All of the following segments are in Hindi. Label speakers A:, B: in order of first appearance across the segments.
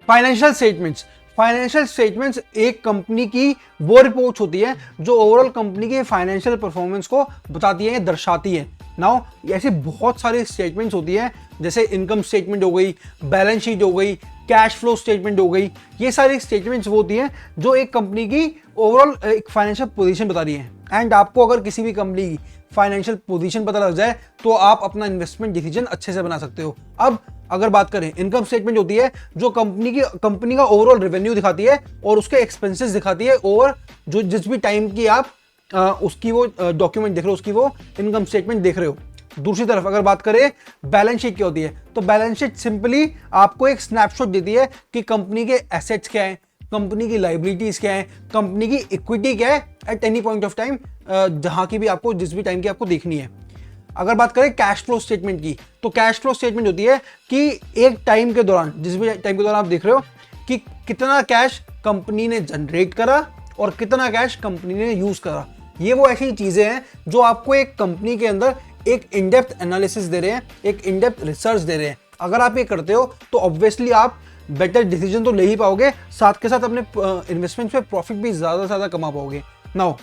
A: फाइनेंशियल स्टेटमेंट्स एक कंपनी की वो रिपोर्ट होती है जो ओवरऑल कंपनी के फाइनेंशियल परफॉर्मेंस को बताती है, दर्शाती है। नाउ ऐसी बहुत सारी स्टेटमेंट्स होती है, जैसे इनकम स्टेटमेंट हो गई, बैलेंस शीट हो गई, कैश फ्लो स्टेटमेंट हो गई। ये सारी स्टेटमेंट्स वो होती हैं जो एक कंपनी की ओवरऑल एक फाइनेंशियल पोजीशन बता रही है। एंड आपको अगर किसी भी कंपनी की फाइनेंशियल पोजीशन पता लग जाए तो आप अपना इन्वेस्टमेंट डिसीजन अच्छे से बना सकते हो। अब अगर बात करें, इनकम स्टेटमेंट होती है जो कंपनी का ओवरऑल रेवेन्यू दिखाती है और उसके एक्सपेंसेस दिखाती है, और जो जिस भी टाइम की आप उसकी वो डॉक्यूमेंट देख रहे हो, उसकी वो इनकम स्टेटमेंट देख रहे हो। दूसरी तरफ अगर बात करें बैलेंस शीट क्या होती है, तो बैलेंस शीट सिंपली आपको एक स्नैपशॉट देती है कि कंपनी के एसेट्स क्या है, कंपनी की लाइबिलिटीज क्या है, कंपनी की इक्विटी क्या है at any point of time, जहां की भी आपको जिस भी टाइम की आपको देखनी है। अगर बात करें कैश फ्लो स्टेटमेंट की, तो कैश फ्लो स्टेटमेंट होती है कि एक टाइम के दौरान, जिस भी टाइम के दौरान आप देख रहे हो कि कितना कैश कंपनी ने जनरेट करा और कितना कैश कंपनी ने यूज करा। ये वो ऐसी चीजें हैं जो आपको एक कंपनी के अंदर एक इनडेप्थ एनालिसिस दे रहे हैं, एक इनडेप्थ रिसर्च दे रहे हैं। अगर आप ये करते हो तो ऑब्वियसली आप बेटर डिसीजन तो ले ही पाओगे, साथ के साथ अपने इन्वेस्टमेंट पे प्रॉफिट भी ज्यादा से ज्यादा कमा पाओगे। नाउ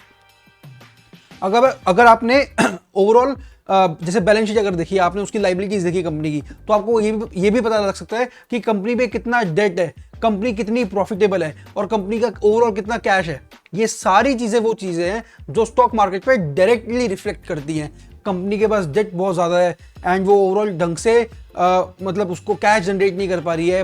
A: अगर आपने ओवरऑल जैसे बैलेंस शीट अगर देखी, आपने उसकी लाइबिलिटीज देखी कंपनी की, तो आपको ये भी पता लग सकता है कि कंपनी पे कितना डेट है, कंपनी कितनी प्रॉफिटेबल है और कंपनी का ओवरऑल कितना कैश है। ये सारी चीजें वो चीजें हैं जो स्टॉक मार्केट पे डायरेक्टली रिफ्लेक्ट करती हैं। कंपनी के पास डेट बहुत ज़्यादा है एंड वो ओवरऑल ढंग से मतलब उसको कैश जनरेट नहीं कर पा रही है,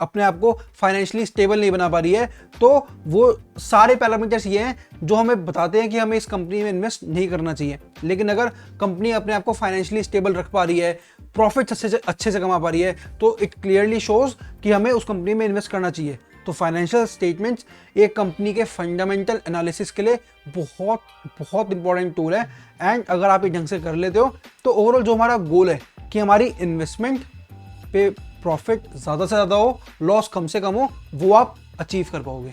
A: अपने आप को फाइनेंशियली स्टेबल नहीं बना पा रही है, तो वो सारे पैरामीटर्स ये हैं जो हमें बताते हैं कि हमें इस कंपनी में इन्वेस्ट नहीं करना चाहिए। लेकिन अगर कंपनी अपने आप को फाइनेंशियली स्टेबल रख पा रही है, प्रॉफिट अच्छे से कमा पा रही है, तो इट क्लियरली शोज कि हमें उस कंपनी में इन्वेस्ट करना चाहिए। तो फाइनेंशियल स्टेटमेंट्स एक कंपनी के फंडामेंटल एनालिसिस के लिए बहुत बहुत इंपॉर्टेंट टूल है। एंड अगर आप ये ढंग से कर लेते हो तो ओवरऑल जो हमारा गोल है कि हमारी इन्वेस्टमेंट पे प्रॉफिट ज़्यादा से ज़्यादा हो, लॉस कम से कम हो, वो आप अचीव कर पाओगे।